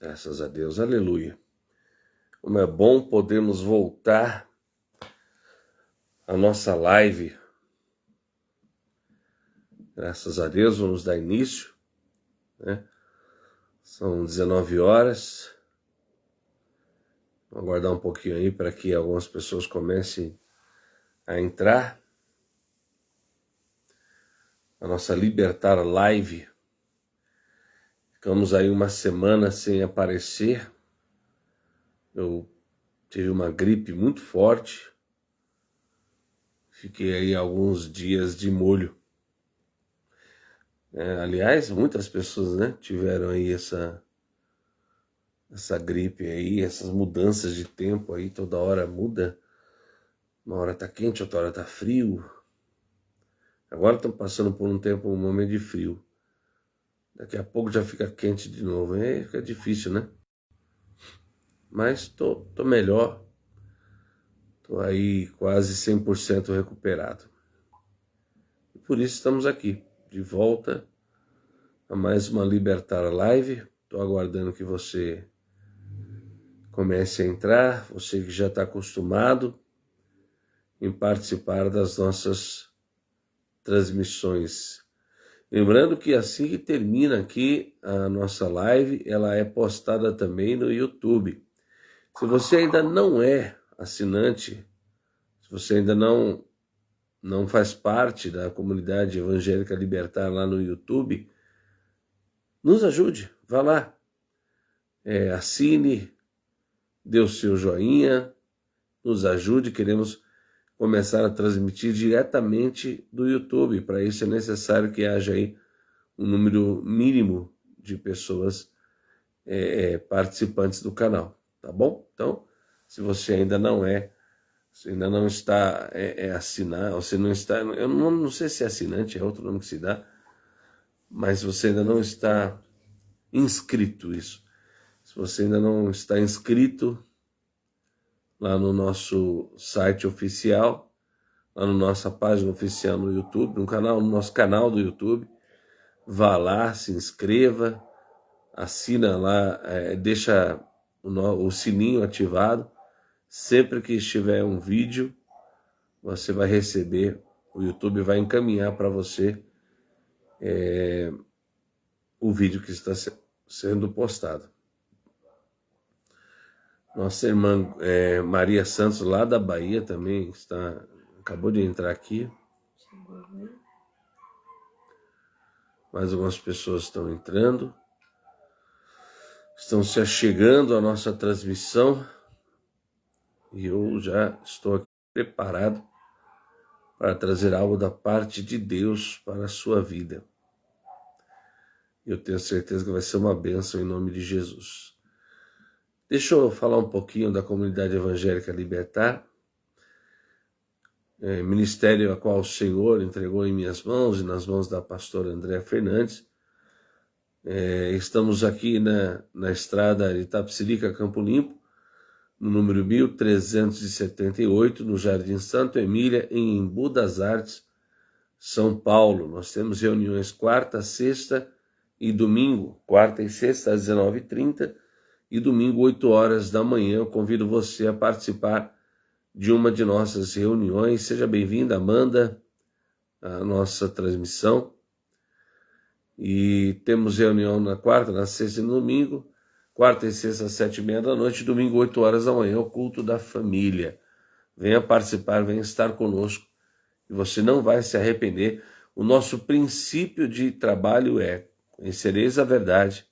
Graças a Deus, aleluia. Como é bom podermos voltar à nossa live. Graças a Deus, vamos dar início, né? São 19 horas. Vou aguardar um pouquinho aí para que algumas pessoas comecem a entrar. A nossa Libertar Live. Ficamos aí uma semana sem aparecer. Eu tive uma gripe muito forte. Fiquei aí alguns dias de molho. Aliás, muitas pessoas, né, tiveram aí essa gripe aí, essas mudanças de tempo aí, toda hora muda. Uma hora tá quente, outra hora tá frio. Agora estamos passando por um momento de frio. Daqui a pouco já fica quente de novo. Fica difícil, né? Mas tô melhor. Tô aí quase 100% recuperado. E por isso estamos aqui, de volta a mais uma Libertar Live. Tô aguardando que você comece a entrar, você que já está acostumado em participar das nossas transmissões. Lembrando que assim que termina aqui a nossa live, ela é postada também no YouTube. Se você ainda não é assinante, se você ainda não faz parte da comunidade evangélica Libertar lá no YouTube, nos ajude, vá lá, assine, dê o seu joinha, nos ajude, queremos começar a transmitir diretamente do YouTube. Para isso é necessário que haja aí um número mínimo de pessoas participantes do canal, tá bom? Então, se você ainda não está assinado, você não está, eu não sei se é assinante, é outro nome que se dá, mas você ainda não está inscrito, isso. Se você ainda não está inscrito lá no nosso site oficial, lá na nossa página oficial no YouTube, no nosso canal do YouTube, vá lá, se inscreva, assina lá, deixa o sininho ativado. Sempre que estiver um vídeo, você vai receber, o YouTube vai encaminhar para você o vídeo que está sendo postado. Nossa irmã Maria Santos, lá da Bahia, também acabou de entrar aqui. Mais algumas pessoas estão entrando. Estão se achegando à nossa transmissão. E eu já estou aqui preparado para trazer algo da parte de Deus para a sua vida. Eu tenho certeza que vai ser uma bênção em nome de Jesus. Deixa eu falar um pouquinho da comunidade evangélica Libertar, ministério a qual o Senhor entregou em minhas mãos e nas mãos da pastora Andréa Fernandes. Estamos aqui na estrada de Itapecerica, Campo Limpo, no número 1378, no Jardim Santo Emília, em Embu das Artes, São Paulo. Nós temos reuniões quarta, sexta e domingo, quarta e sexta às 19h30 e domingo 8 horas da manhã. Eu convido você a participar de uma de nossas reuniões. Seja bem-vinda, Amanda, à nossa transmissão. E temos reunião na quarta, na sexta e no domingo. Quarta e sexta às 7h30 da noite, domingo 8 horas da manhã, o culto da família. Venha participar, venha estar conosco e você não vai se arrepender. O nosso princípio de trabalho é: conhecereis a verdade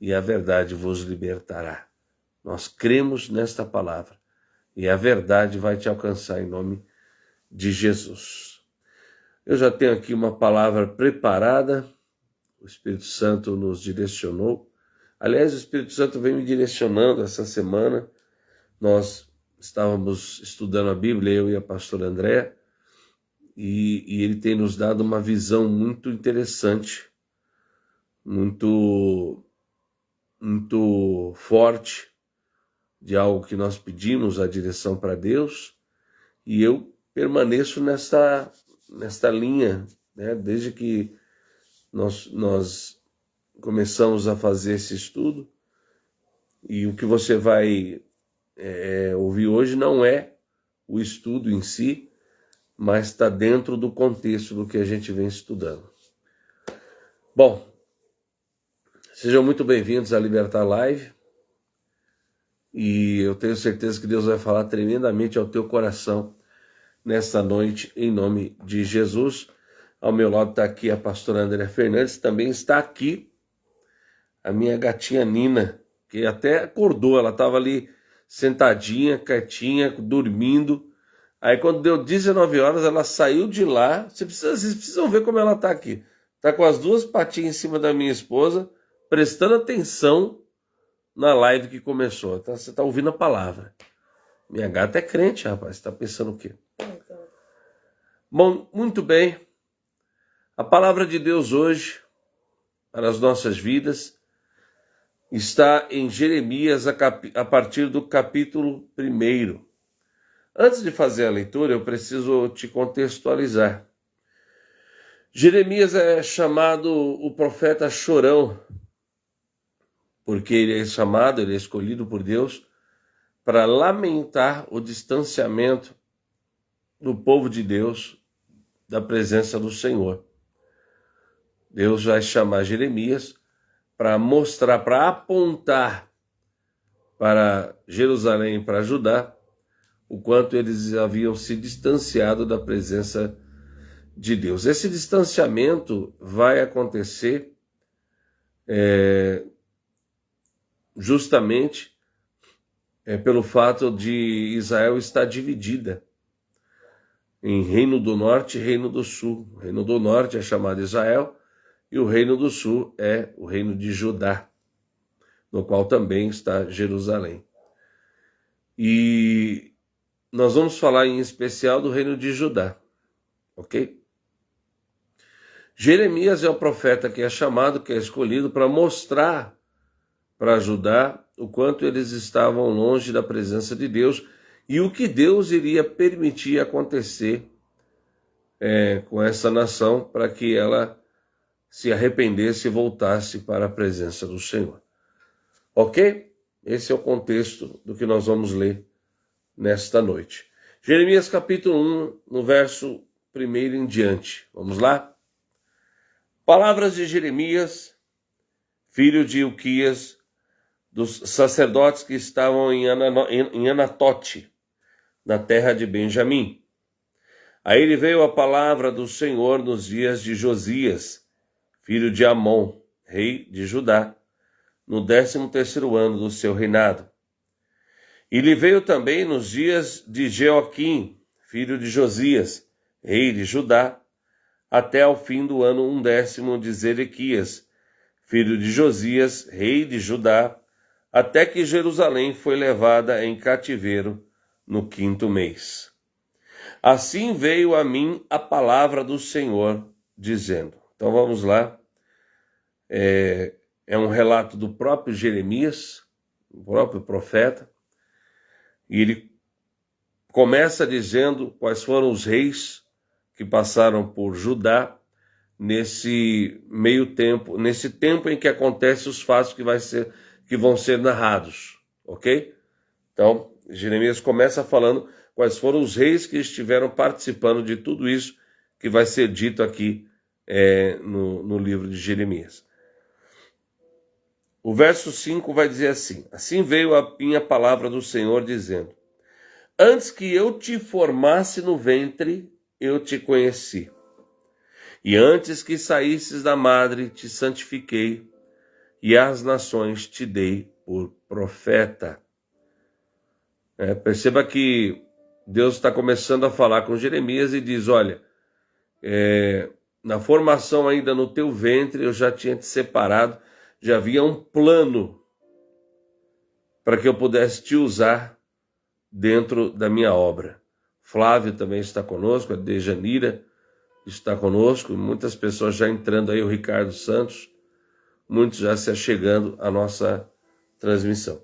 e a verdade vos libertará. Nós cremos nesta palavra e a verdade vai te alcançar em nome de Jesus. Eu já tenho aqui uma palavra preparada, o Espírito Santo nos direcionou. Aliás, o Espírito Santo vem me direcionando essa semana. Nós estávamos estudando a Bíblia, eu e a pastora Andréa, e ele tem nos dado uma visão muito interessante, muito forte, de algo que nós pedimos a direção para Deus, e eu permaneço nesta linha, né? Desde que nós começamos a fazer esse estudo, E o que você vai ouvir hoje não é o estudo em si, mas está dentro do contexto do que a gente vem estudando. Bom, sejam muito bem-vindos à Libertar Live. E eu tenho certeza que Deus vai falar tremendamente ao teu coração nesta noite, em nome de Jesus. Ao meu lado está aqui a pastora Andréa Fernandes, também está aqui a minha gatinha Nina, que até acordou, ela estava ali sentadinha, quietinha, dormindo. Aí quando deu 19 horas, ela saiu de lá. Vocês precisam ver como ela está aqui. Está com as duas patinhas em cima da minha esposa, prestando atenção na live que começou. Então, você está ouvindo a palavra. Minha gata é crente, rapaz. Você está pensando o quê? Bom, muito bem. A palavra de Deus hoje, para as nossas vidas, está em Jeremias a partir do capítulo 1. Antes de fazer a leitura, eu preciso te contextualizar. Jeremias é chamado o profeta chorão, porque ele é escolhido por Deus para lamentar o distanciamento do povo de Deus da presença do Senhor. Deus vai chamar Jeremias para mostrar, para apontar para Jerusalém, para Judá, o quanto eles haviam se distanciado da presença de Deus. Esse distanciamento vai acontecer justamente pelo fato de Israel estar dividida em Reino do Norte e Reino do Sul. O Reino do Norte é chamado Israel e o Reino do Sul é o Reino de Judá, no qual também está Jerusalém. E nós vamos falar em especial do Reino de Judá, ok? Jeremias é o profeta que é chamado, que é escolhido para mostrar para Judá o quanto eles estavam longe da presença de Deus e o que Deus iria permitir acontecer com essa nação para que ela se arrependesse e voltasse para a presença do Senhor. Ok? Esse é o contexto do que nós vamos ler nesta noite. Jeremias capítulo 1, no verso 1 em diante. Vamos lá? Palavras de Jeremias, filho de Ilquias, dos sacerdotes que estavam em Anatote, na terra de Benjamim. A ele veio a palavra do Senhor nos dias de Josias, filho de Amon, rei de Judá, no 13º ano do seu reinado. E lhe veio também nos dias de Jeoaquim, filho de Josias, rei de Judá, até ao fim do ano 10º de Zedequias, filho de Josias, rei de Judá, até que Jerusalém foi levada em cativeiro no 5º mês. Assim veio a mim a palavra do Senhor, dizendo. Então vamos lá. É um relato do próprio Jeremias, o próprio profeta, e ele começa dizendo quais foram os reis que passaram por Judá nesse meio tempo, nesse tempo em que acontecem os fatos que vão ser narrados, ok? Então, Jeremias começa falando quais foram os reis que estiveram participando de tudo isso que vai ser dito aqui no livro de Jeremias. O verso 5 vai dizer assim: Assim veio a minha palavra do Senhor dizendo: Antes que eu te formasse no ventre, eu te conheci. E antes que saísses da madre, te santifiquei, e às nações te dei por profeta. Perceba que Deus está começando a falar com Jeremias e diz: olha, na formação ainda no teu ventre eu já tinha te separado, já havia um plano para que eu pudesse te usar dentro da minha obra. Flávio também está conosco, a Dejanira está conosco, muitas pessoas já entrando aí, o Ricardo Santos, muitos já se achegando à nossa transmissão.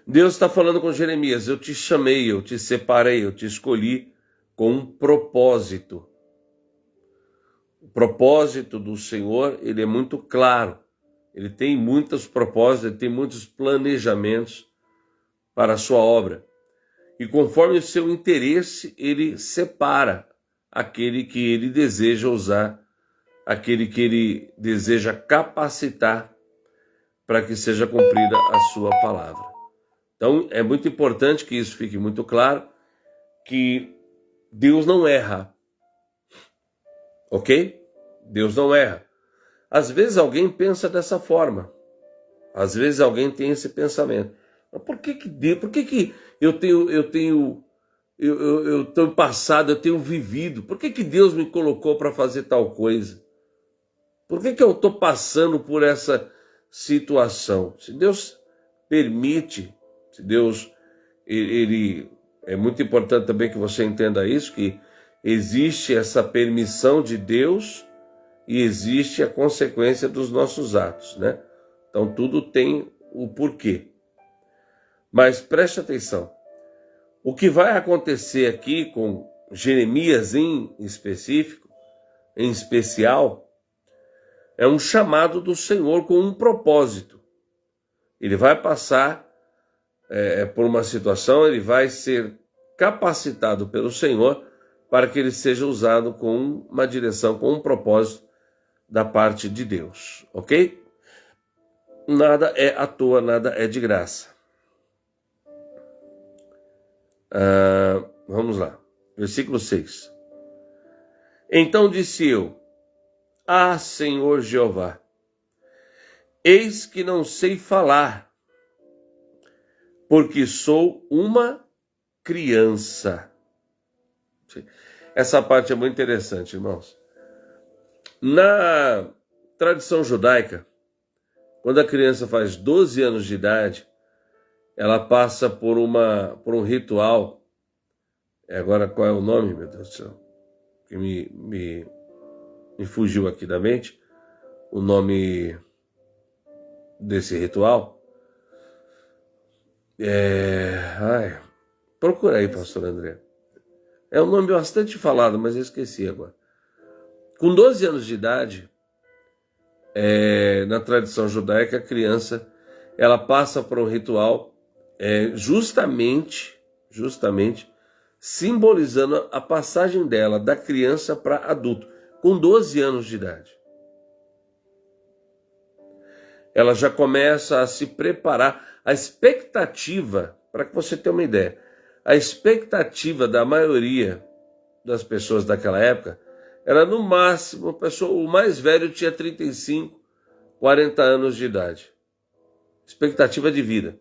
Deus está falando com Jeremias: eu te chamei, eu te separei, eu te escolhi com um propósito. O propósito do Senhor, ele é muito claro. Ele tem muitos propósitos, ele tem muitos planejamentos para a sua obra. E conforme o seu interesse, ele separa aquele que ele deseja usar, aquele que ele deseja capacitar para que seja cumprida a sua palavra. Então, é muito importante que isso fique muito claro, que Deus não erra, ok? Deus não erra. Às vezes alguém pensa dessa forma, às vezes alguém tem esse pensamento. Mas por que Deus, por que eu tenho passado, eu tenho vivido, por que Deus me colocou para fazer tal coisa? Por que eu estou passando por essa situação? Se Deus permite, se Deus, ele é muito importante também que você entenda isso, que existe essa permissão de Deus e existe a consequência dos nossos atos, né? Então tudo tem o porquê. Mas preste atenção, o que vai acontecer aqui com Jeremias em específico, em especial, é um chamado do Senhor com um propósito. Ele vai passar por uma situação, ele vai ser capacitado pelo Senhor para que ele seja usado com uma direção, com um propósito da parte de Deus, ok? Nada é à toa, nada é de graça. Vamos lá, versículo 6. Então disse eu: Ah, Senhor Jeová, eis que não sei falar, porque sou uma criança. Essa parte é muito interessante, irmãos. Na tradição judaica, quando a criança faz 12 anos de idade, ela passa por um ritual. Agora, qual é o nome, meu Deus do céu? Que me fugiu aqui da mente o nome desse ritual. Procura aí, pastor André. É um nome bastante falado, mas eu esqueci agora. Com 12 anos de idade, na tradição judaica, a criança ela passa por um ritual justamente simbolizando a passagem dela da criança para adulto, com 12 anos de idade. Ela já começa a se preparar. A expectativa, para que você tenha uma ideia, a expectativa da maioria das pessoas daquela época era no máximo, o mais velho tinha 35, 40 anos de idade. Expectativa de vida.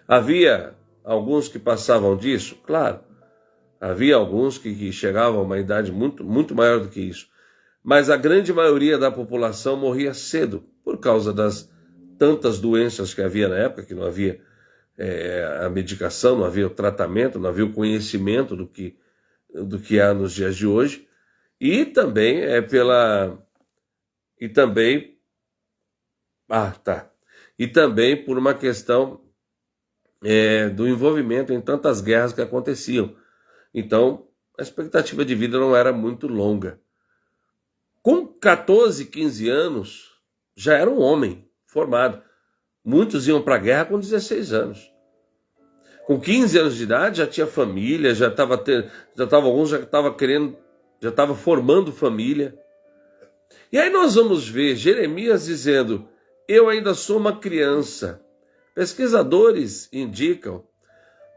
Havia alguns que passavam disso? Claro. Havia alguns que chegavam a uma idade muito, muito maior do que isso. Mas a grande maioria da população morria cedo, por causa das tantas doenças que havia na época, que não havia a medicação, não havia o tratamento, não havia o conhecimento do que há nos dias de hoje. E também E também por uma questão do envolvimento em tantas guerras que aconteciam. Então, a expectativa de vida não era muito longa. Com 14, 15 anos, já era um homem formado. Muitos iam para a guerra com 16 anos. Com 15 anos de idade já tinha família, alguns já estavam formando família. E aí nós vamos ver Jeremias dizendo: eu ainda sou uma criança. Pesquisadores indicam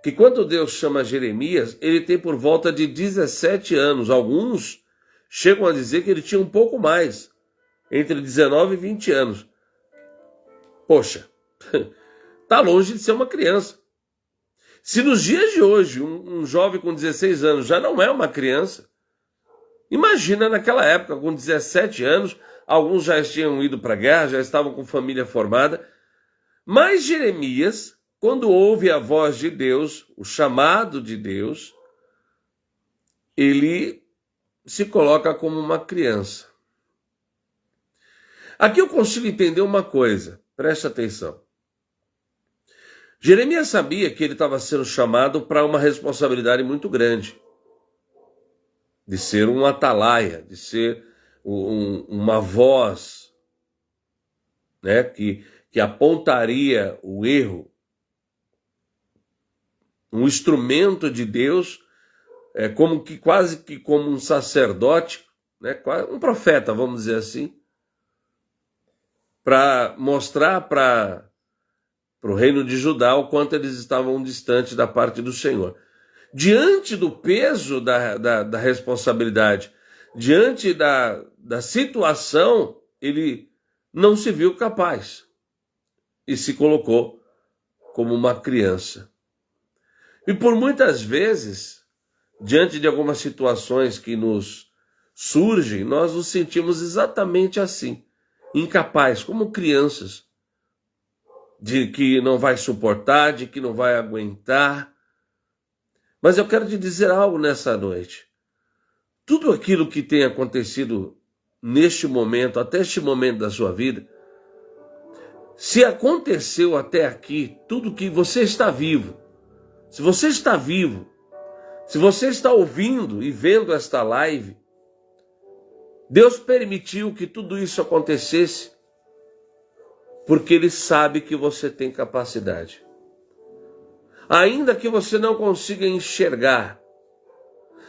que quando Deus chama Jeremias, ele tem por volta de 17 anos. Alguns chegam a dizer que ele tinha um pouco mais, entre 19 e 20 anos. Poxa, está longe de ser uma criança. Se nos dias de hoje um jovem com 16 anos já não é uma criança, imagina naquela época, com 17 anos, alguns já tinham ido para a guerra, já estavam com família formada. Mas Jeremias, quando ouve a voz de Deus, o chamado de Deus, ele se coloca como uma criança. Aqui eu consigo entender uma coisa, preste atenção. Jeremias sabia que ele estava sendo chamado para uma responsabilidade muito grande, de ser um atalaia, de ser uma voz né, que apontaria o erro, um instrumento de Deus, quase que como um sacerdote, né, um profeta, vamos dizer assim, para mostrar para o reino de Judá o quanto eles estavam distantes da parte do Senhor. Diante do peso da responsabilidade, diante da situação, ele não se viu capaz e se colocou como uma criança. E por muitas vezes, diante de algumas situações que nos surgem, nós nos sentimos exatamente assim, incapazes, como crianças, de que não vai suportar, de que não vai aguentar. Mas eu quero te dizer algo nessa noite. Tudo aquilo que tem acontecido neste momento, até este momento da sua vida, se aconteceu até aqui, tudo que você está vivo, se você está vivo, se você está ouvindo e vendo esta live, Deus permitiu que tudo isso acontecesse porque Ele sabe que você tem capacidade. Ainda que você não consiga enxergar,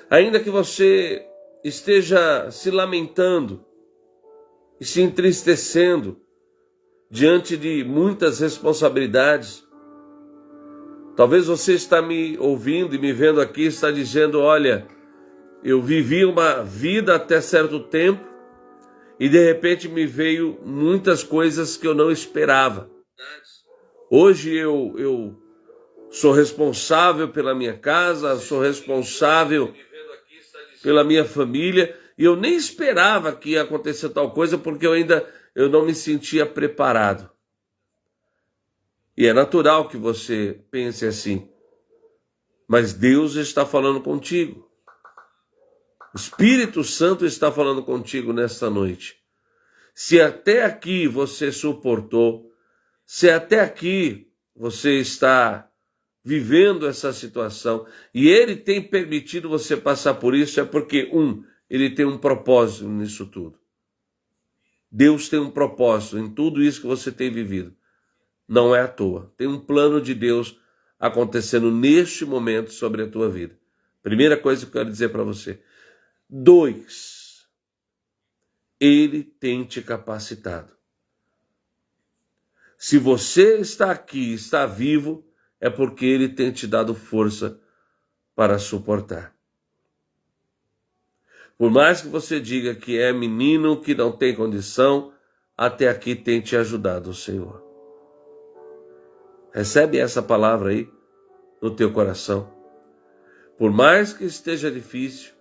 ainda que você esteja se lamentando e se entristecendo diante de muitas responsabilidades, talvez você está me ouvindo e me vendo aqui, está dizendo, olha, eu vivi uma vida até certo tempo e de repente me veio muitas coisas que eu não esperava. Hoje eu sou responsável pela minha casa, sou responsável pela minha família e eu nem esperava que ia acontecer tal coisa porque eu não me sentia preparado. E é natural que você pense assim, mas Deus está falando contigo. O Espírito Santo está falando contigo nesta noite. Se até aqui você suportou, se até aqui você está vivendo essa situação e Ele tem permitido você passar por isso, é porque, Ele tem um propósito nisso tudo. Deus tem um propósito em tudo isso que você tem vivido. Não é à toa. Tem um plano de Deus acontecendo neste momento sobre a tua vida. Primeira coisa que eu quero dizer para você. 2, Ele tem te capacitado. Se você está aqui, está vivo, é porque Ele tem te dado força para suportar. Por mais que você diga que é menino, que não tem condição, até aqui tem te ajudado o Senhor. Recebe essa palavra aí no teu coração. Por mais que esteja difícil,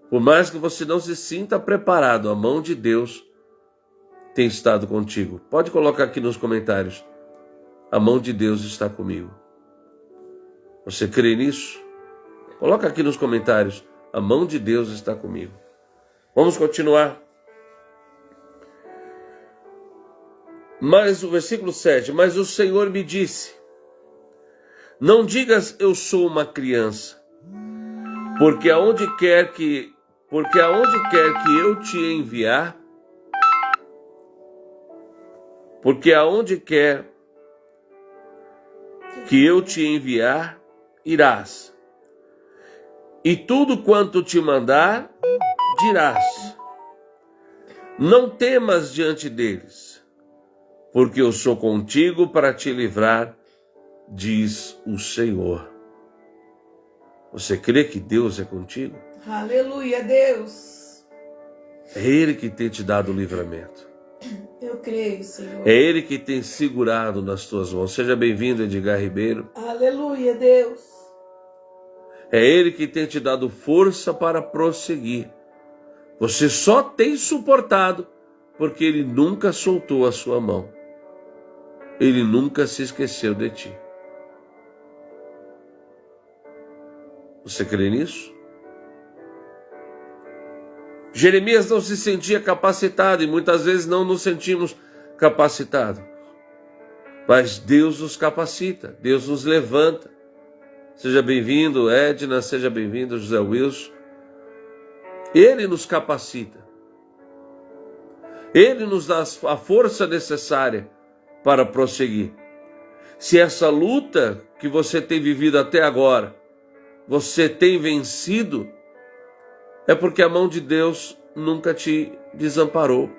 por mais que você não se sinta preparado, a mão de Deus tem estado contigo. Pode colocar aqui nos comentários. A mão de Deus está comigo. Você crê nisso? Coloca aqui nos comentários. A mão de Deus está comigo. Vamos continuar. Mas o versículo 7. Mas o Senhor me disse, não digas eu sou uma criança, porque aonde quer que eu te enviar, irás. E tudo quanto te mandar, dirás. Não temas diante deles, porque eu sou contigo para te livrar, diz o Senhor. Você crê que Deus é contigo? Aleluia, Deus. É Ele que tem te dado o livramento. Eu creio, Senhor. É Ele que tem segurado nas tuas mãos. Seja bem-vindo, Edgar Ribeiro. Aleluia, Deus. É Ele que tem te dado força para prosseguir. Você só tem suportado porque Ele nunca soltou a sua mão. Ele nunca se esqueceu de ti. Você crê nisso? Jeremias não se sentia capacitado e muitas vezes não nos sentimos capacitados. Mas Deus nos capacita, Deus nos levanta. Seja bem-vindo, Edna, seja bem-vindo, José Wilson. Ele nos capacita. Ele nos dá a força necessária para prosseguir. Se essa luta que você tem vivido até agora, você tem vencido, é porque a mão de Deus nunca te desamparou.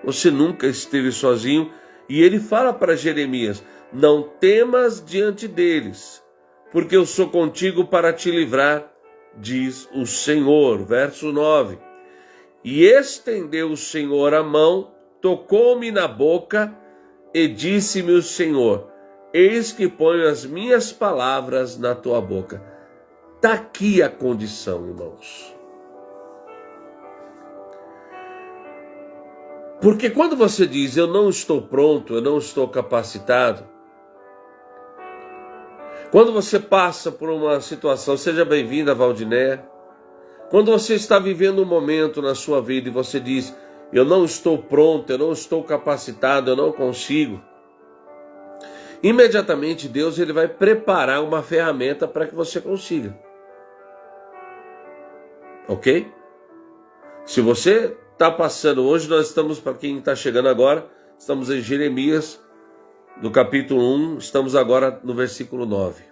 Você nunca esteve sozinho. E ele fala para Jeremias: não temas diante deles, porque eu sou contigo para te livrar, diz o Senhor. Verso 9. E estendeu o Senhor a mão, tocou-me na boca e disse-me o Senhor: eis que ponho as minhas palavras na tua boca. Está aqui a condição, irmãos. Porque quando você diz, eu não estou pronto, eu não estou capacitado, quando você passa por uma situação, seja bem-vinda, Valdiné, quando você está vivendo um momento na sua vida e você diz, eu não estou pronto, eu não estou capacitado, eu não consigo, imediatamente Deus ele vai preparar uma ferramenta para que você consiga. Ok? Se você está passando, hoje nós estamos, para quem está chegando agora, estamos em Jeremias, do capítulo 1, estamos agora no versículo 9.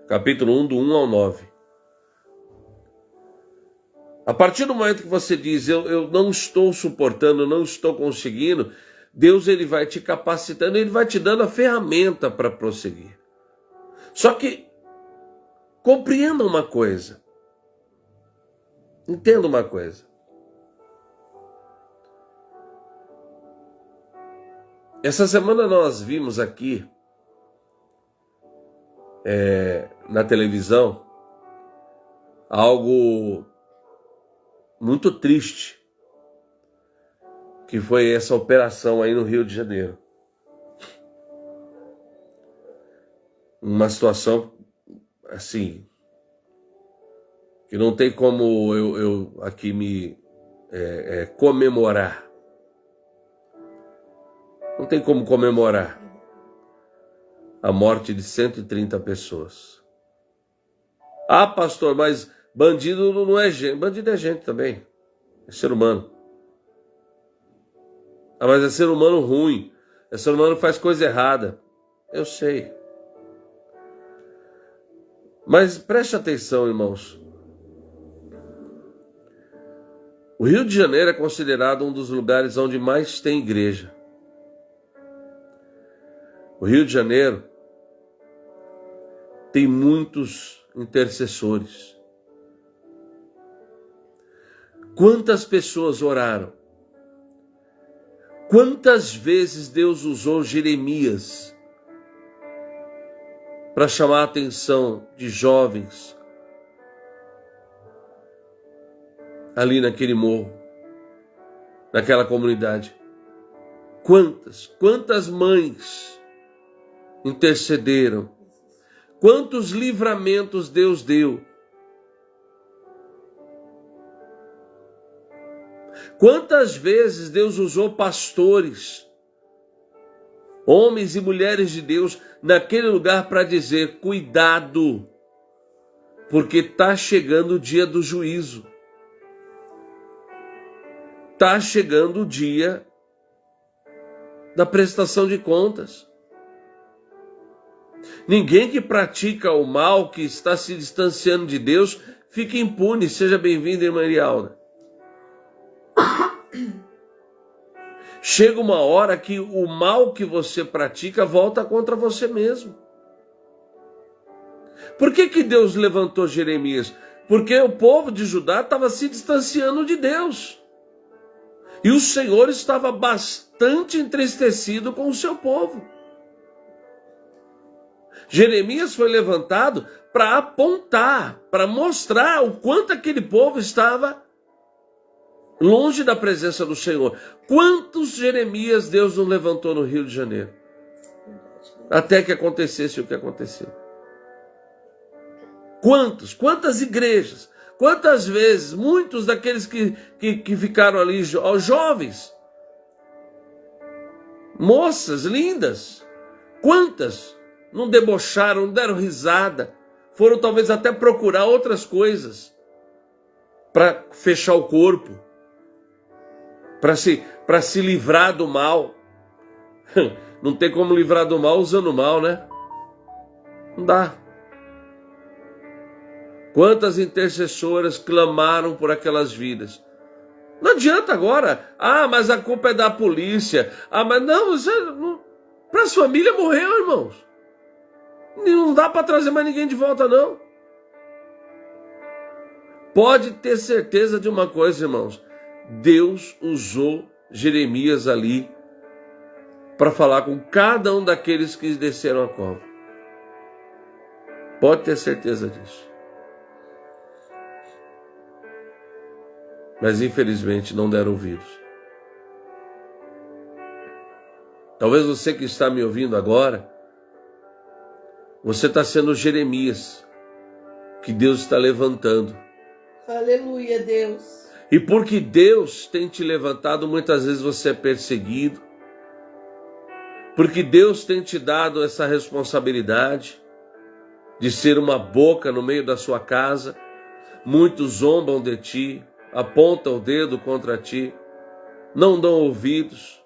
Capítulo 1, do 1 ao 9. A partir do momento que você diz, eu não estou suportando, eu não estou conseguindo, Deus ele vai te capacitando, ele vai te dando a ferramenta para prosseguir. Só que, compreenda uma coisa, entenda uma coisa. Essa semana nós vimos aqui, na televisão, algo muito triste, que foi essa operação aí no Rio de Janeiro. Uma situação, assim, que não tem como eu aqui me comemorar. Não tem como comemorar a morte de 130 pessoas. Ah, pastor, mas bandido não é gente. Bandido é gente também. É ser humano. Ah, mas é ser humano ruim. É ser humano que faz coisa errada. Eu sei. Mas preste atenção, irmãos. O Rio de Janeiro é considerado um dos lugares onde mais tem igreja. O Rio de Janeiro tem muitos intercessores. Quantas pessoas oraram? Quantas vezes Deus usou Jeremias para chamar a atenção de jovens ali naquele morro, naquela comunidade? Quantas mães intercederam? Quantos livramentos Deus deu? Quantas vezes Deus usou pastores, homens e mulheres de Deus naquele lugar para dizer, cuidado, porque está chegando o dia do juízo. Está chegando o dia da prestação de contas. Ninguém que pratica o mal, que está se distanciando de Deus, fica impune. Seja bem-vinda, irmã Elialda. Chega uma hora que o mal que você pratica volta contra você mesmo. Por que Deus levantou Jeremias? Porque o povo de Judá estava se distanciando de Deus. E o Senhor estava bastante entristecido com o seu povo. Jeremias foi levantado para apontar, para mostrar o quanto aquele povo estava longe da presença do Senhor. Quantos Jeremias Deus não levantou no Rio de Janeiro? Até que acontecesse o que aconteceu. Quantas igrejas, quantas vezes, muitos daqueles que ficaram ali, jovens, moças lindas, quantas não debocharam, não deram risada, foram talvez até procurar outras coisas para fechar o corpo, para se livrar do mal. Não tem como livrar do mal usando o mal, né? Não dá. Quantas intercessoras clamaram por aquelas vidas? Não adianta agora. Ah, mas a culpa é da polícia. Ah, mas não. Para as famílias morreu, irmãos. Não dá para trazer mais ninguém de volta, não. Pode ter certeza de uma coisa, irmãos. Deus usou Jeremias ali para falar com cada um daqueles que desceram a cova. Pode ter certeza disso. Mas infelizmente não deram ouvidos. Talvez você que está me ouvindo agora, você está sendo Jeremias, que Deus está levantando. Aleluia, Deus. E porque Deus tem te levantado, muitas vezes você é perseguido. Porque Deus tem te dado essa responsabilidade de ser uma boca no meio da sua casa. Muitos zombam de ti, apontam o dedo contra ti, não dão ouvidos.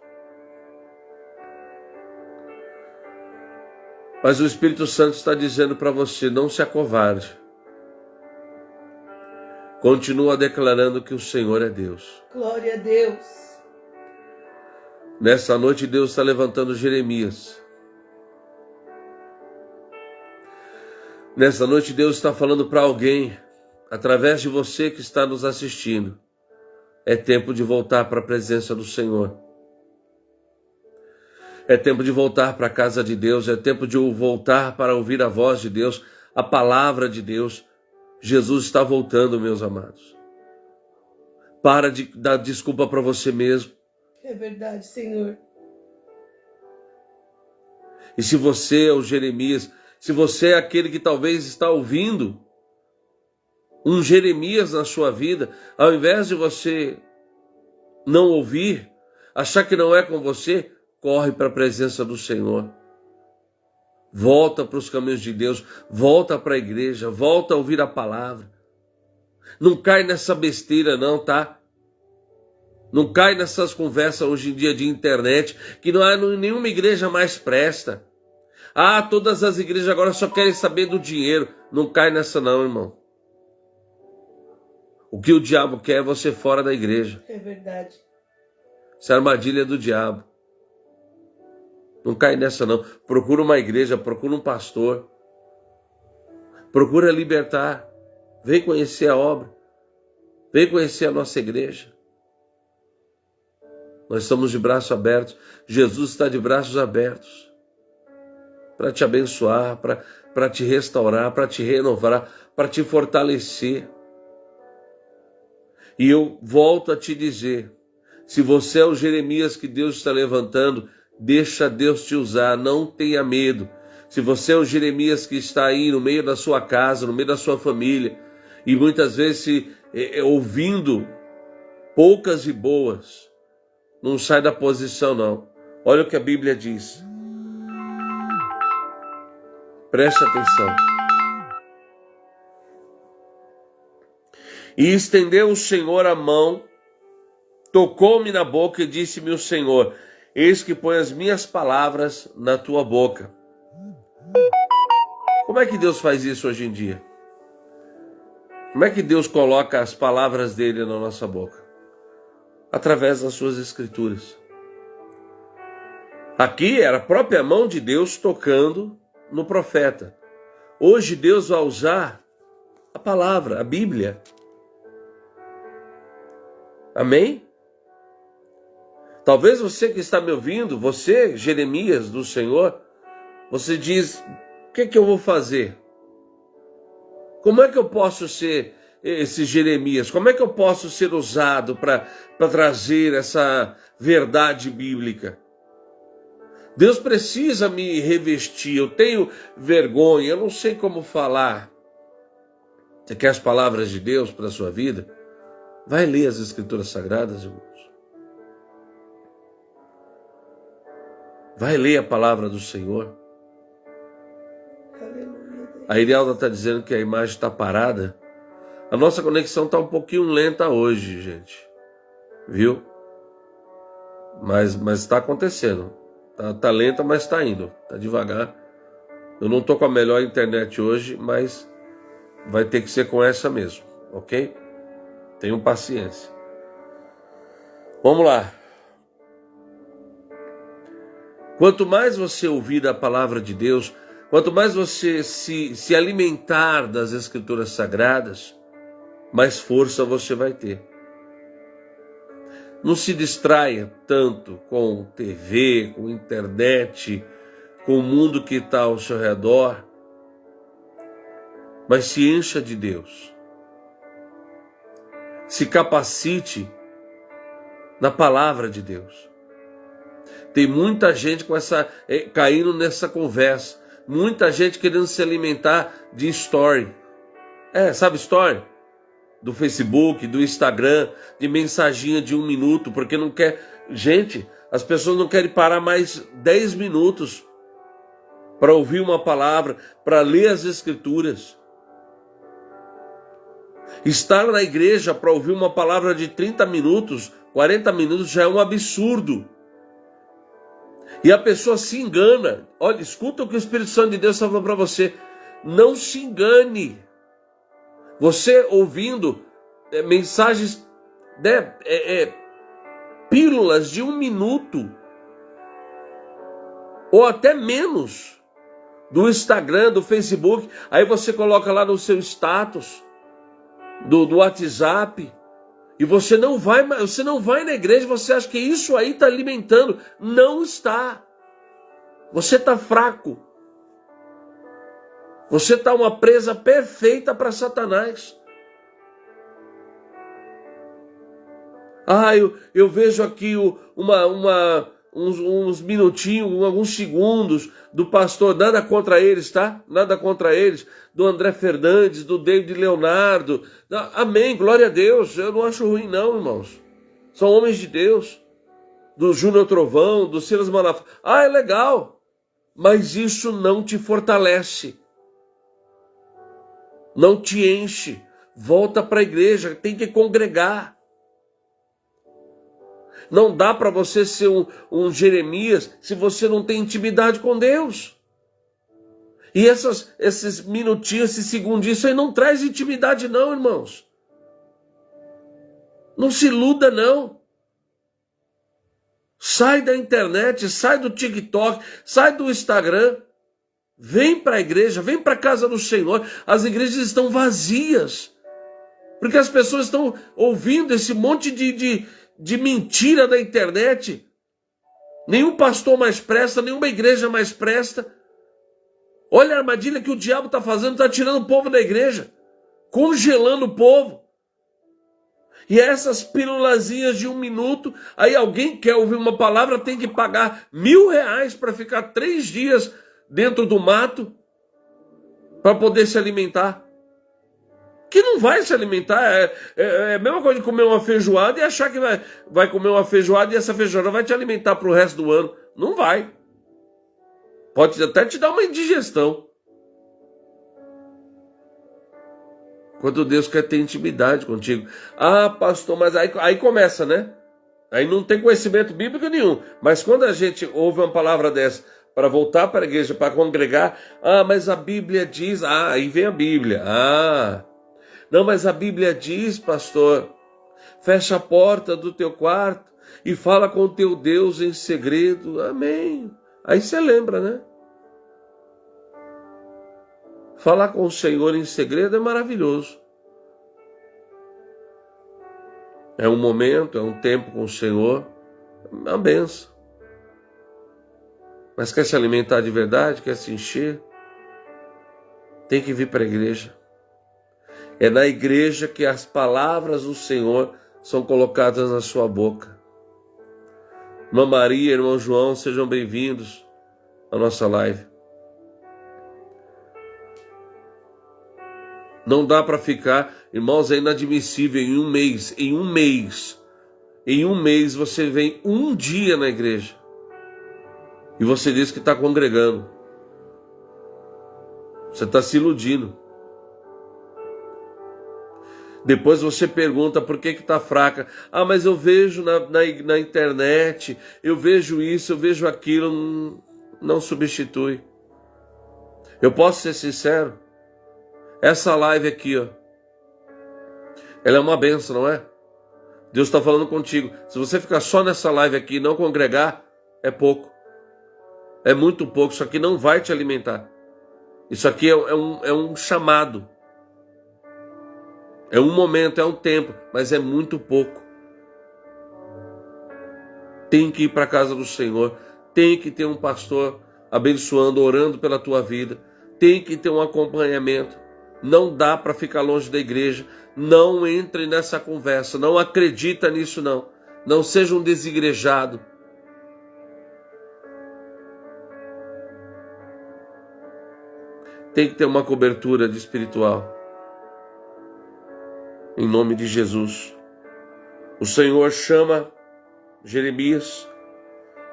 Mas o Espírito Santo está dizendo para você, não se acovarde. Continua declarando que o Senhor é Deus. Glória a Deus. Nessa noite Deus está levantando Jeremias. Nessa noite Deus está falando para alguém, através de você que está nos assistindo. É tempo de voltar para a presença do Senhor. É tempo de voltar para a casa de Deus. É tempo de voltar para ouvir a voz de Deus, a palavra de Deus. Jesus está voltando, meus amados. Para de dar desculpa para você mesmo. É verdade, Senhor. E se você é o Jeremias, se você é aquele que talvez está ouvindo um Jeremias na sua vida, ao invés de você não ouvir, achar que não é com você, corre para a presença do Senhor. Volta para os caminhos de Deus, volta para a igreja, volta a ouvir a palavra. Não cai nessa besteira não, tá? Não cai nessas conversas hoje em dia de internet, que não há nenhuma igreja mais presta. Ah, todas as igrejas agora só querem saber do dinheiro. Não cai nessa não, irmão. O que o diabo quer é você fora da igreja. É verdade. Isso é armadilha do diabo. Não cai nessa não. Procura uma igreja, procura um pastor. Procura libertar. Vem conhecer a obra. Vem conhecer a nossa igreja. Nós estamos de braços abertos. Jesus está de braços abertos para te abençoar, para te restaurar, para te renovar, para te fortalecer. E eu volto a te dizer, se você é o Jeremias que Deus está levantando, deixa Deus te usar, não tenha medo. Se você é o Jeremias que está aí no meio da sua casa, no meio da sua família, e muitas vezes ouvindo poucas e boas, não sai da posição não. Olha o que a Bíblia diz. Preste atenção. E estendeu o Senhor a mão, tocou-me na boca e disse-me o Senhor, eis que põe as minhas palavras na tua boca. Como é que Deus faz isso hoje em dia? Como é que Deus coloca as palavras dele na nossa boca? Através das suas escrituras. Aqui era a própria mão de Deus tocando no profeta. Hoje Deus vai usar a palavra, a Bíblia. Amém? Talvez você que está me ouvindo, você, Jeremias do Senhor, você diz, o que é que eu vou fazer? Como é que eu posso ser esse Jeremias? Como é que eu posso ser usado para trazer essa verdade bíblica? Deus precisa me revestir, eu tenho vergonha, eu não sei como falar. Você quer as palavras de Deus para a sua vida? Vai ler as Escrituras Sagradas, irmãos. Vai ler a palavra do Senhor. A Irialda está dizendo que a imagem está parada. A nossa conexão está um pouquinho lenta hoje, gente. Viu? Mas está acontecendo. Tá lenta, mas está indo. Tá devagar. Eu não tô com a melhor internet hoje, mas vai ter que ser com essa mesmo, ok? Tenham paciência. Vamos lá. Quanto mais você ouvir a palavra de Deus, quanto mais você se alimentar das Escrituras Sagradas, mais força você vai ter. Não se distraia tanto com TV, com internet, com o mundo que está ao seu redor, mas se encha de Deus. Se capacite na palavra de Deus. Tem muita gente caindo nessa conversa, muita gente querendo se alimentar de story. Sabe story? Do Facebook, do Instagram, de mensaginha de 1 minuto, porque não quer... Gente, as pessoas não querem parar mais 10 minutos para ouvir uma palavra, para ler as Escrituras. Estar na igreja para ouvir uma palavra de 30 minutos, 40 minutos já é um absurdo. E a pessoa se engana. Olha, escuta o que o Espírito Santo de Deus está falando para você. Não se engane. Você ouvindo mensagens, pílulas de 1 minuto, ou até menos, do Instagram, do Facebook, aí você coloca lá no seu status, do WhatsApp, e você não vai na igreja, você acha que isso aí está alimentando. Não está. Você está fraco. Você está uma presa perfeita para Satanás. Eu vejo aqui uns minutinhos, alguns segundos do pastor, nada contra eles, tá? Nada contra eles, do André Fernandes, do David Leonardo. Amém, glória a Deus. Eu não acho ruim não, irmãos. São homens de Deus. Do Júnior Trovão, do Silas Malafaia. É legal. Mas isso não te fortalece. Não te enche. Volta para a igreja, tem que congregar. Não dá para você ser um Jeremias se você não tem intimidade com Deus. E esses minutinhos, esses segundinhos, isso aí não traz intimidade não, irmãos. Não se iluda não. Sai da internet, sai do TikTok, sai do Instagram. Vem para a igreja, vem para a casa do Senhor. As igrejas estão vazias. Porque as pessoas estão ouvindo esse monte de mentira da internet. Nenhum pastor mais presta, nenhuma igreja mais presta. Olha a armadilha que o diabo está fazendo, está tirando o povo da igreja, congelando o povo. E essas pílulazinhas de 1 minuto, aí alguém quer ouvir uma palavra, tem que pagar R$1.000 para ficar 3 dias dentro do mato para poder se alimentar. Que não vai se alimentar, é a mesma coisa de comer uma feijoada e achar que vai comer uma feijoada e essa feijoada vai te alimentar para o resto do ano. Não vai. Pode até te dar uma indigestão. Quando Deus quer ter intimidade contigo. Pastor, mas aí começa, né? Aí não tem conhecimento bíblico nenhum. Mas quando a gente ouve uma palavra dessa para voltar para a igreja, para congregar, mas a Bíblia diz, aí vem a Bíblia, não, mas a Bíblia diz, pastor, fecha a porta do teu quarto e fala com o teu Deus em segredo. Amém. Aí você lembra, né? Falar com o Senhor em segredo é maravilhoso. É um momento, é um tempo com o Senhor, é uma benção. Mas quer se alimentar de verdade, quer se encher, tem que vir para a igreja. É na igreja que as palavras do Senhor são colocadas na sua boca. Irmã Maria, irmão João, sejam bem-vindos à nossa live. Não dá para ficar, irmãos, é inadmissível em um mês você vem um dia na igreja e você diz que está congregando. Você está se iludindo. Depois você pergunta por que está fraca. Ah, mas eu vejo na internet, eu vejo isso, eu vejo aquilo. Não substitui. Eu posso ser sincero? Essa live aqui, ó, ela é uma benção, não é? Deus está falando contigo. Se você ficar só nessa live aqui e não congregar, é pouco. É muito pouco. Isso aqui não vai te alimentar. Isso aqui é um chamado. É um momento, é um tempo, mas é muito pouco. Tem que ir para a casa do Senhor. Tem que ter um pastor abençoando, orando pela tua vida. Tem que ter um acompanhamento. Não dá para ficar longe da igreja. Não entre nessa conversa. Não acredita nisso, não. Não seja um desigrejado. Tem que ter uma cobertura de espiritual. Em nome de Jesus. O Senhor chama Jeremias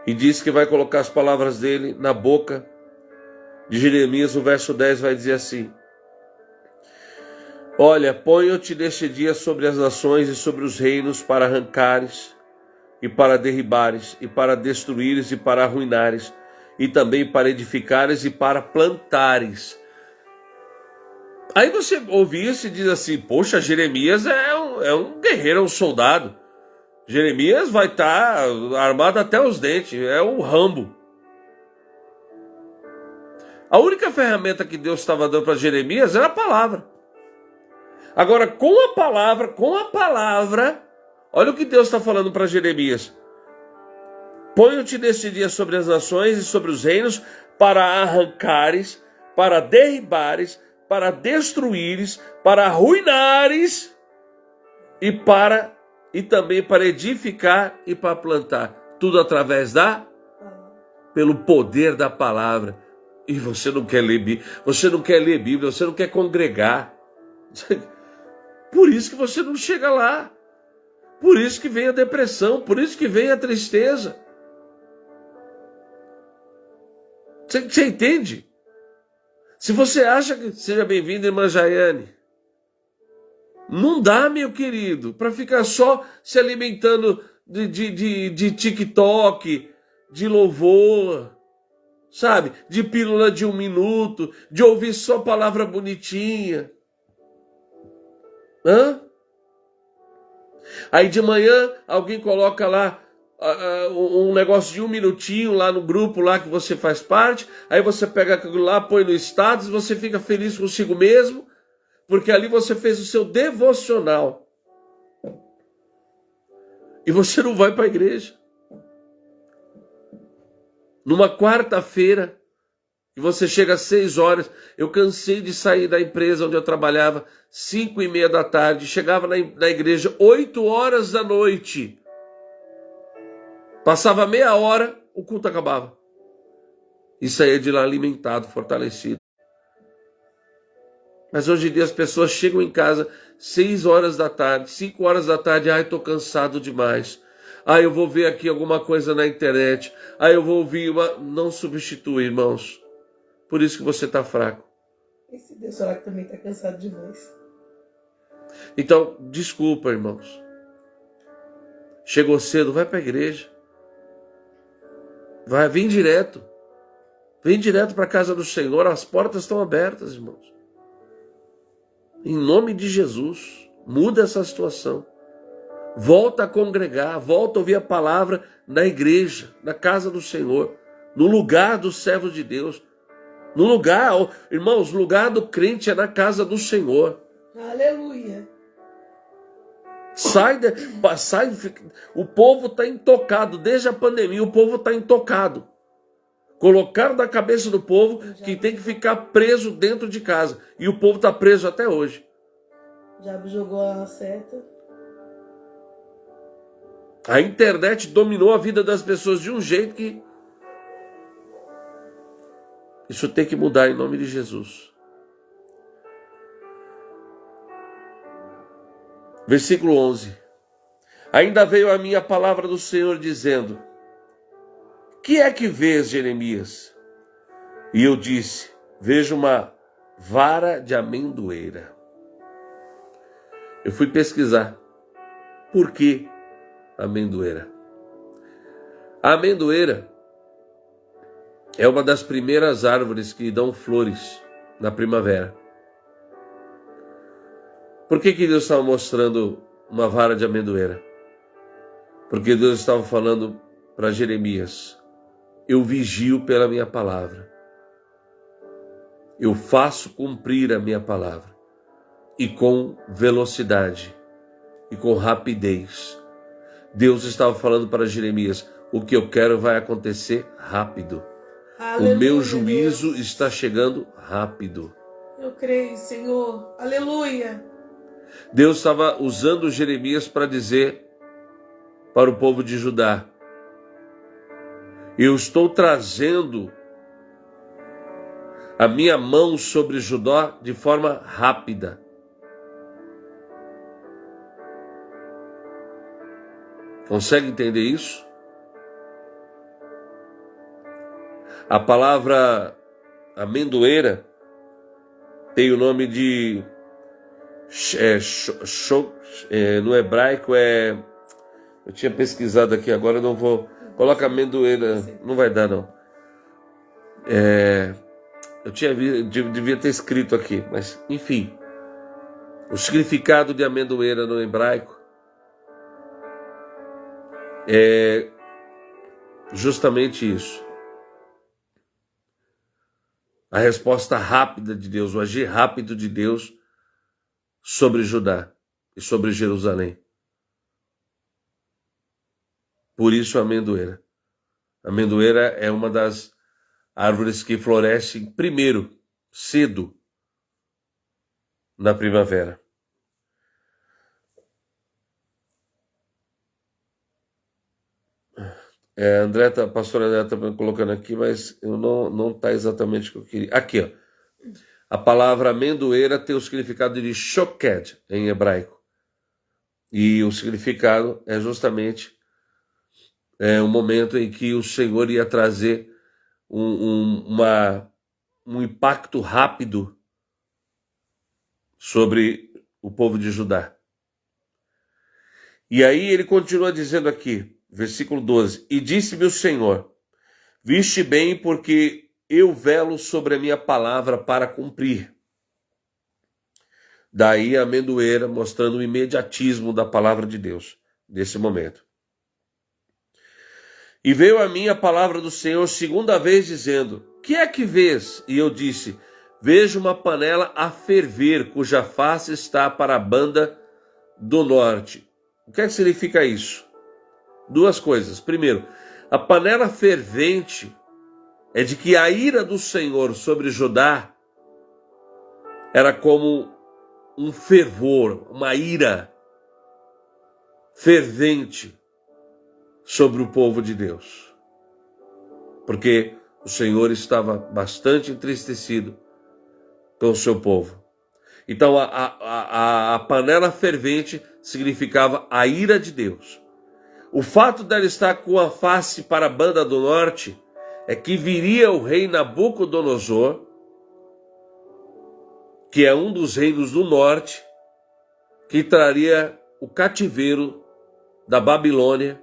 e diz que vai colocar as palavras dele na boca de Jeremias. O verso 10 vai dizer assim: olha, ponho-te neste dia sobre as nações e sobre os reinos para arrancares e para derribares e para destruíres e para arruinares e também para edificares e para plantares. Aí você ouve isso e diz assim: poxa, Jeremias é um guerreiro, é um soldado. Jeremias vai estar armado até os dentes, é o Rambo. A única ferramenta que Deus estava dando para Jeremias era a palavra. Agora, com a palavra, olha o que Deus está falando para Jeremias. Ponho-te neste dia sobre as nações e sobre os reinos para arrancares, para derribares, para destruíres, para arruinares e também para edificar e para plantar. Tudo através pelo poder da palavra. E você não quer ler Bíblia, você não quer congregar. Por isso que você não chega lá. Por isso que vem a depressão, por isso que vem a tristeza. Você entende? Se você acha que... Seja bem-vindo, irmã Jaiane. Não dá, meu querido, para ficar só se alimentando de TikTok, de louvor, sabe? De pílula de 1 minuto, de ouvir só palavra bonitinha. Aí de manhã alguém coloca lá um negócio de 1 minutinho lá no grupo lá que você faz parte, aí você pega aquilo lá, põe no status, você fica feliz consigo mesmo, porque ali você fez o seu devocional. E você não vai para a igreja. Numa quarta-feira, e você chega às 6 horas, eu cansei de sair da empresa onde eu trabalhava, 5:30 da tarde, chegava na igreja 8 horas da noite. Passava meia hora, o culto acabava. E saía de lá alimentado, fortalecido. Mas hoje em dia as pessoas chegam em casa 6 horas da tarde, 5 horas da tarde, estou cansado demais. Eu vou ver aqui alguma coisa na internet. Eu vou ouvir uma... Não substitui, irmãos. Por isso que você está fraco. Esse Deus falar que também está cansado demais. Então, desculpa, irmãos. Chegou cedo, vai para a igreja. Vem direto. Vem direto para a casa do Senhor. As portas estão abertas, irmãos. Em nome de Jesus, muda essa situação. Volta a congregar, volta a ouvir a palavra na igreja, na casa do Senhor, no lugar dos servos de Deus. No lugar, irmãos, o lugar do crente é na casa do Senhor. Aleluia. Sai, o povo está intocado, desde a pandemia o povo está intocado. Colocaram na cabeça do povo que tem que ficar preso dentro de casa. E o povo está preso até hoje. O diabo jogou a seta. A internet dominou a vida das pessoas de um jeito que... Isso tem que mudar em nome de Jesus. Versículo 11. Ainda veio a minha palavra do Senhor dizendo: que é que vês, Jeremias? E eu disse: vejo uma vara de amendoeira. Eu fui pesquisar. Por que amendoeira? A amendoeira é uma das primeiras árvores que dão flores na primavera. Por que Deus estava mostrando uma vara de amendoeira? Porque Deus estava falando para Jeremias: eu vigio pela minha palavra. Eu faço cumprir a minha palavra. E com velocidade. E com rapidez. Deus estava falando para Jeremias: o que eu quero vai acontecer rápido. Aleluia, o meu juízo Deus. está chegando rápido. Eu creio, Senhor. Aleluia. Deus estava usando Jeremias para dizer para o povo de Judá: eu estou trazendo a minha mão sobre Judá de forma rápida. Consegue entender isso? A palavra amendoeira tem o nome de no hebraico eu tinha pesquisado aqui, agora eu não vou. Coloca amendoeira, não vai dar não. Devia ter escrito aqui, mas enfim. O significado de amendoeira no hebraico é justamente isso. A resposta rápida de Deus, o agir rápido de Deus sobre Judá e sobre Jerusalém. Por isso a amendoeira. A amendoeira é uma das árvores que florescem primeiro, cedo, na primavera. A pastora André está colocando aqui, mas eu não está exatamente o que eu queria. Aqui, ó. A palavra amendoeira tem o significado de shoked em hebraico. E o significado é justamente o momento em que o Senhor ia trazer um impacto rápido sobre o povo de Judá. E aí ele continua dizendo aqui, versículo 12: e disse-me o Senhor: viste bem, porque eu velo sobre a minha palavra para cumprir. Daí a amendoeira, mostrando o imediatismo da palavra de Deus, nesse momento. E veio a mim a palavra do Senhor segunda vez, dizendo: que é que vês? E eu disse: vejo uma panela a ferver, cuja face está para a banda do norte. O que é que significa isso? Duas coisas. Primeiro, a panela fervente é de que a ira do Senhor sobre Judá era como um fervor, uma ira fervente sobre o povo de Deus. Porque o Senhor estava bastante entristecido com o seu povo. Então a panela fervente significava a ira de Deus. O fato dela estar com a face para a banda do norte é que viria o rei Nabucodonosor, que é um dos reinos do norte, que traria o cativeiro da Babilônia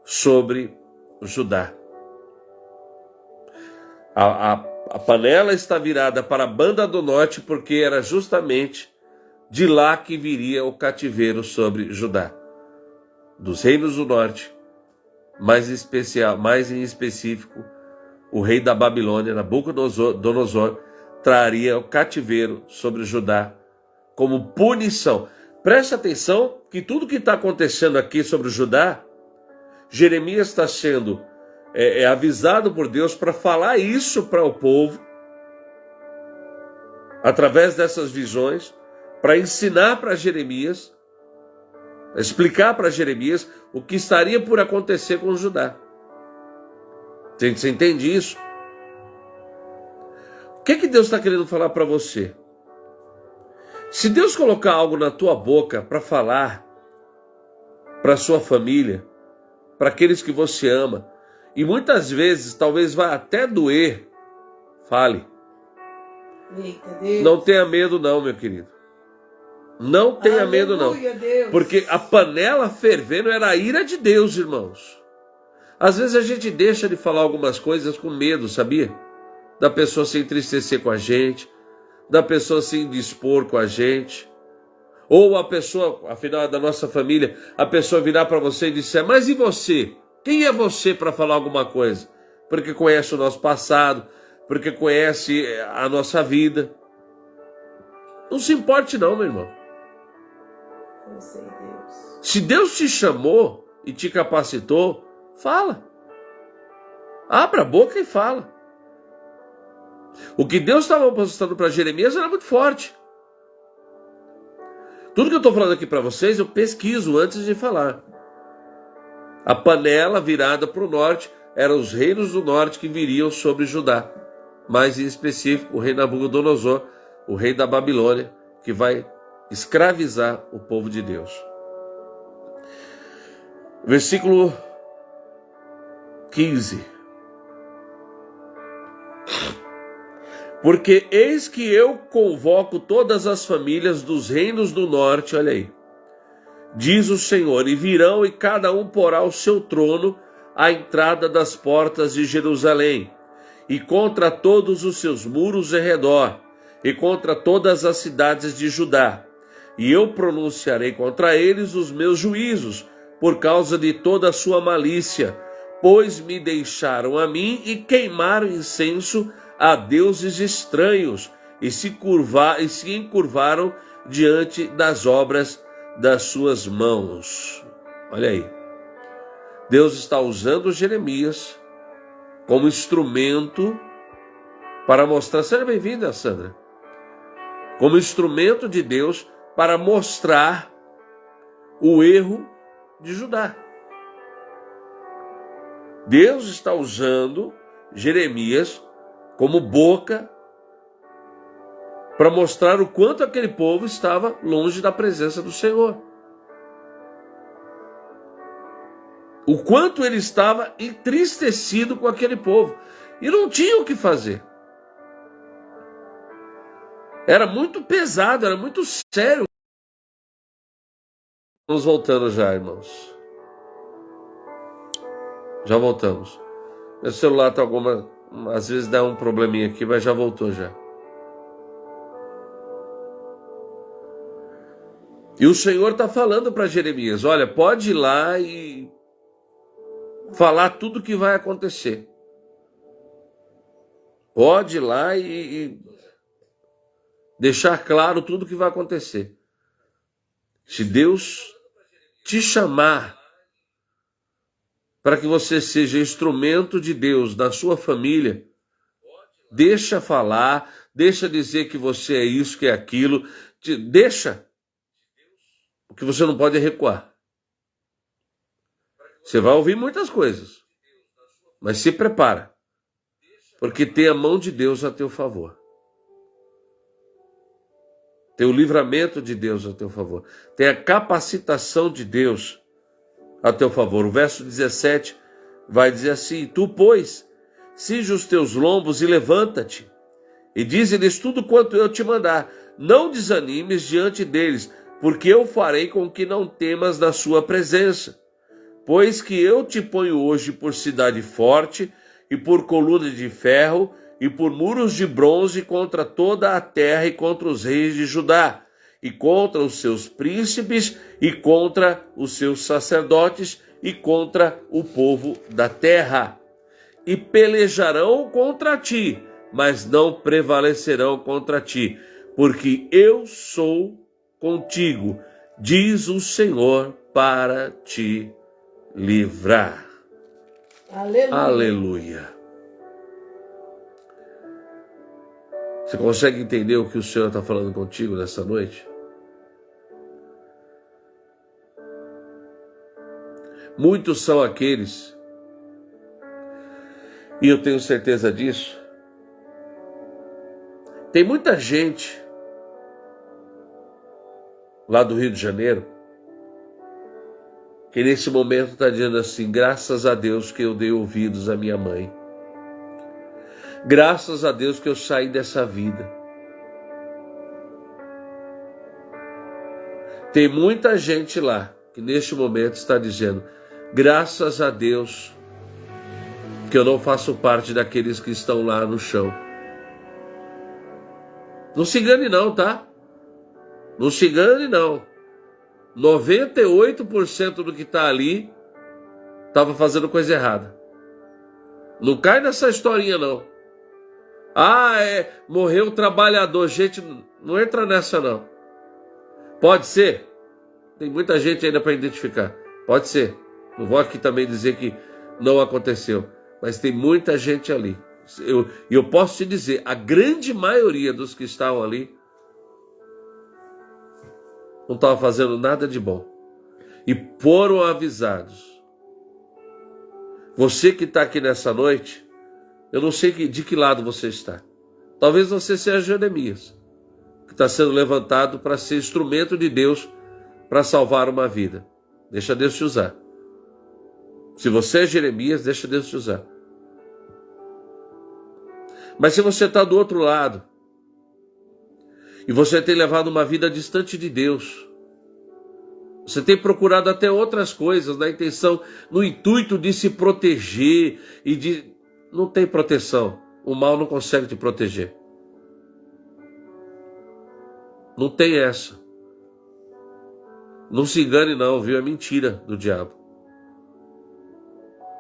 sobre Judá. A panela está virada para a banda do norte porque era justamente de lá que viria o cativeiro sobre Judá. Dos reinos do norte, mais em específico, o rei da Babilônia, Nabucodonosor, traria o cativeiro sobre Judá como punição. Preste atenção que tudo que está acontecendo aqui sobre Judá, Jeremias está sendo avisado por Deus para falar isso para o povo, através dessas visões, para ensinar para Jeremias, explicar para Jeremias o que estaria por acontecer com Judá. Você entende isso? O que Deus está querendo falar para você? Se Deus colocar algo na tua boca para falar para sua família, para aqueles que você ama, e muitas vezes talvez vá até doer, fale. Eita, Deus. Não tenha medo não, meu querido. Não tenha medo, não. Aleluia, Deus. Porque a panela fervendo era a ira de Deus, irmãos. Às vezes a gente deixa de falar algumas coisas com medo, sabia? Da pessoa se entristecer com a gente, da pessoa se indispor com a gente. Ou a pessoa, afinal da nossa família, a pessoa virar para você e disser: mas e você? Quem é você para falar alguma coisa? Porque conhece o nosso passado, porque conhece a nossa vida. Não se importe não, meu irmão. Eu sei, Deus. Se Deus te chamou e te capacitou, fala. Abra a boca e fala. O que Deus estava mostrando para Jeremias era muito forte. Tudo que eu estou falando aqui para vocês, eu pesquiso antes de falar. A panela virada para o norte eram os reinos do norte que viriam sobre Judá. Mais em específico, o rei Nabucodonosor, o rei da Babilônia, que vai escravizar o povo de Deus. Versículo 15. Porque eis que eu convoco todas as famílias dos reinos do norte, olha aí, diz o Senhor, e virão e cada um porá o seu trono à entrada das portas de Jerusalém, e contra todos os seus muros em redor, e contra todas as cidades de Judá. E eu pronunciarei contra eles os meus juízos, por causa de toda a sua malícia, pois me deixaram a mim e queimaram incenso a deuses estranhos, e se encurvaram diante das obras das suas mãos. Olha aí. Deus está usando Jeremias como instrumento para mostrar. Seja bem-vinda, Sandra. Como instrumento de Deus para mostrar o erro de Judá. Deus está usando Jeremias como boca para mostrar o quanto aquele povo estava longe da presença do Senhor. O quanto ele estava entristecido com aquele povo. E não tinha o que fazer. Era muito pesado, era muito sério. Vamos voltando já, irmãos. Já voltamos. Meu celular está às vezes dá um probleminha aqui, mas já voltou já. E o Senhor está falando para Jeremias: olha, pode ir lá e falar tudo o que vai acontecer. Pode ir lá e deixar claro tudo o que vai acontecer. Se Deus te chamar para que você seja instrumento de Deus na sua família, deixa falar, deixa dizer que você é isso, que é aquilo, deixa, porque você não pode recuar. Você vai ouvir muitas coisas, mas se prepara, porque tem a mão de Deus a teu favor. Tem o livramento de Deus a teu favor. Tem a capacitação de Deus a teu favor. O verso 17 vai dizer assim: tu, pois, cinge os teus lombos e levanta-te, e dize-lhes tudo quanto eu te mandar. Não desanimes diante deles, porque eu farei com que não temas na sua presença. Pois que eu te ponho hoje por cidade forte, e por coluna de ferro, e por muros de bronze contra toda a terra e contra os reis de Judá, e contra os seus príncipes, e contra os seus sacerdotes, e contra o povo da terra. E pelejarão contra ti, mas não prevalecerão contra ti, porque eu sou contigo, diz o Senhor, para te livrar. Aleluia. Aleluia. Você consegue entender o que o Senhor está falando contigo nessa noite? Muitos são aqueles, e eu tenho certeza disso, tem muita gente lá do Rio de Janeiro que nesse momento está dizendo assim: graças a Deus que eu dei ouvidos à minha mãe, graças a Deus que eu saí dessa vida. Tem muita gente lá que neste momento está dizendo: graças a Deus que eu não faço parte daqueles que estão lá no chão. Não se engane não, tá? Não se engane não. 98% do que está ali estava fazendo coisa errada. Não cai nessa historinha não. Morreu o trabalhador. Gente, não entra nessa não. Pode ser. Tem muita gente ainda para identificar. Pode ser. Não vou aqui também dizer que não aconteceu. Mas tem muita gente ali. Eu posso te dizer, a grande maioria dos que estavam ali não estava fazendo nada de bom. E foram avisados. Você que está aqui nessa noite, eu não sei de que lado você está. Talvez você seja Jeremias, que está sendo levantado para ser instrumento de Deus para salvar uma vida. Deixa Deus te usar. Se você é Jeremias, deixa Deus te usar. Mas se você está do outro lado, e você tem levado uma vida distante de Deus, você tem procurado até outras coisas no intuito de se proteger e de... Não tem proteção. O mal não consegue te proteger. Não tem essa. Não se engane não, viu? É mentira do diabo.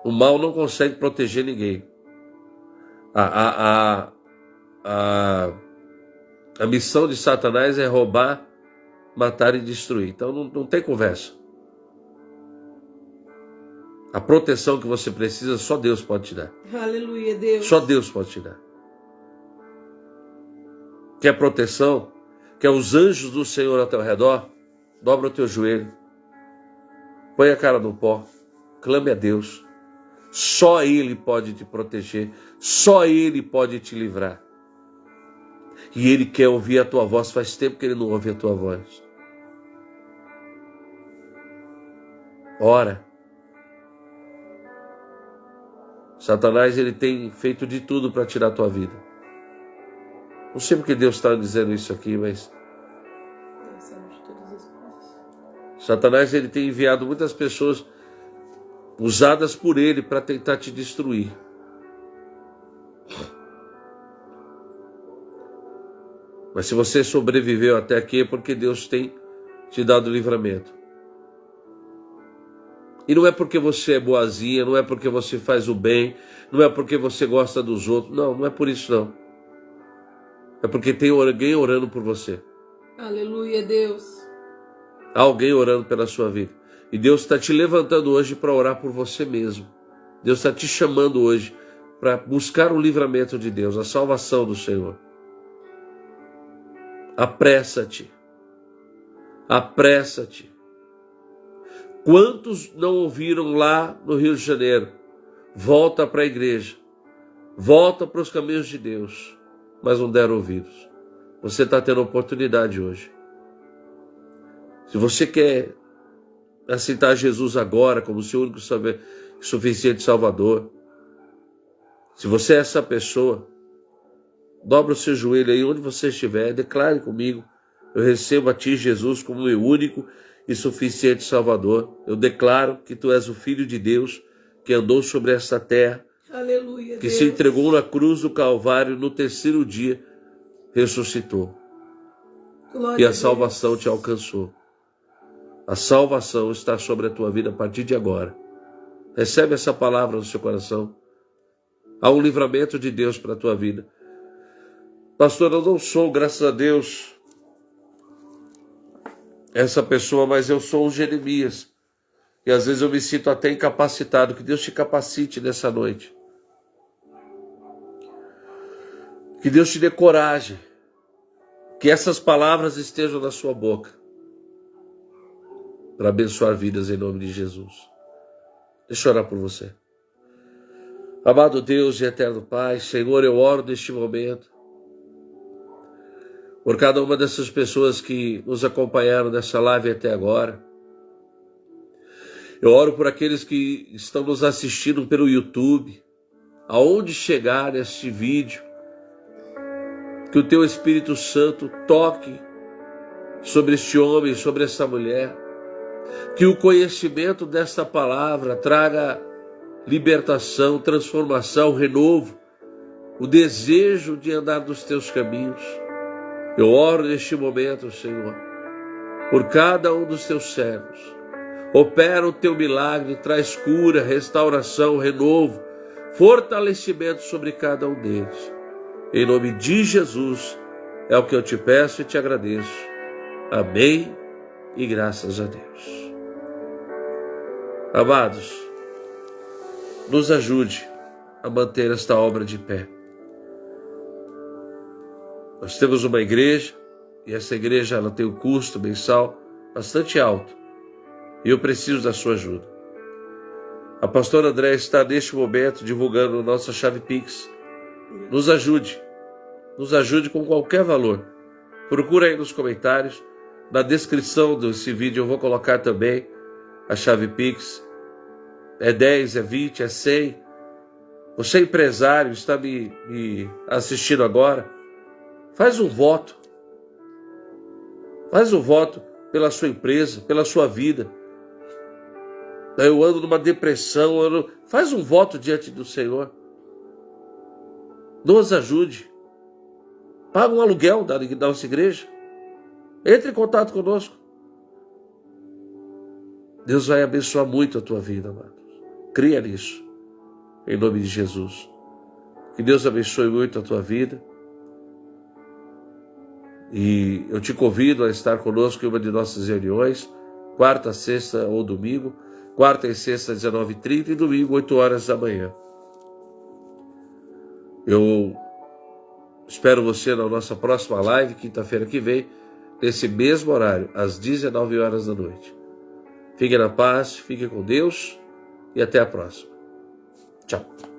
O mal não consegue proteger ninguém. A missão de Satanás é roubar, matar e destruir. Então não tem conversa. A proteção que você precisa, só Deus pode te dar. Aleluia, Deus. Só Deus pode te dar. Quer proteção? Quer os anjos do Senhor ao teu redor? Dobra o teu joelho. Põe a cara no pó. Clame a Deus. Só Ele pode te proteger. Só Ele pode te livrar. E Ele quer ouvir a tua voz. Faz tempo que Ele não ouve a tua voz. Ora. Satanás, ele tem feito de tudo para tirar a tua vida. Não sei porque Deus está dizendo isso aqui, mas... Satanás, ele tem enviado muitas pessoas usadas por ele para tentar te destruir. Mas se você sobreviveu até aqui é porque Deus tem te dado livramento. E não é porque você é boazinha, não é porque você faz o bem, não é porque você gosta dos outros. Não, não é por isso não. É porque tem alguém orando por você. Aleluia, Deus. Há alguém orando pela sua vida. E Deus está te levantando hoje para orar por você mesmo. Deus está te chamando hoje para buscar o livramento de Deus, a salvação do Senhor. Apressa-te. Apressa-te. Quantos não ouviram lá no Rio de Janeiro? Volta para a igreja. Volta para os caminhos de Deus. Mas não deram ouvidos. Você está tendo oportunidade hoje. Se você quer aceitar Jesus agora como seu único e suficiente Salvador, se você é essa pessoa, dobra o seu joelho aí onde você estiver, declare comigo: eu recebo a ti, Jesus, como meu único e suficiente Salvador. Eu declaro que tu és o Filho de Deus, que andou sobre esta terra, aleluia, que Deus. Se entregou na cruz do Calvário, no terceiro dia ressuscitou. Glória E a a salvação te alcançou. A salvação está sobre a tua vida a partir de agora. Recebe essa palavra no seu coração. Há um livramento de Deus para a tua vida. Pastor, eu não sou, graças a Deus, essa pessoa, mas eu sou um Jeremias. E às vezes eu me sinto até incapacitado. Que Deus te capacite nessa noite. Que Deus te dê coragem. Que essas palavras estejam na sua boca. Para abençoar vidas em nome de Jesus. Deixa eu orar por você. Amado Deus e eterno Pai, Senhor, eu oro neste momento por cada uma dessas pessoas que nos acompanharam nessa live até agora. Eu oro por aqueles que estão nos assistindo pelo YouTube, aonde chegar este vídeo, que o Teu Espírito Santo toque sobre este homem, sobre esta mulher. Que o conhecimento desta palavra traga libertação, transformação, renovo, o desejo de andar nos teus caminhos. Eu oro neste momento, Senhor, por cada um dos teus servos. Opera o teu milagre, traz cura, restauração, renovo, fortalecimento sobre cada um deles. Em nome de Jesus, é o que eu te peço e te agradeço. Amém e graças a Deus. Amados, nos ajude a manter esta obra de pé. Nós temos uma igreja, e essa igreja ela tem um custo mensal bastante alto, e eu preciso da sua ajuda. A pastora André está neste momento divulgando a nossa chave Pix. Nos ajude com qualquer valor. Procura aí nos comentários, na descrição desse vídeo eu vou colocar também a chave Pix. É 10, é 20, é 100. Você é empresário, está me assistindo agora, faz um voto. Faz um voto pela sua empresa, pela sua vida. Eu ando numa depressão, faz um voto diante do Senhor. Nos ajude. Paga um aluguel da nossa igreja. Entre em contato conosco. Deus vai abençoar muito a tua vida, amados. Cria nisso. Em nome de Jesus. Que Deus abençoe muito a tua vida. E eu te convido a estar conosco em uma de nossas reuniões, quarta, sexta ou domingo, quarta e sexta, 19h30 e domingo, 8 horas da manhã. Eu espero você na nossa próxima live, quinta-feira que vem, nesse mesmo horário, às 19 horas da noite. Fique na paz, fique com Deus e até a próxima. Tchau.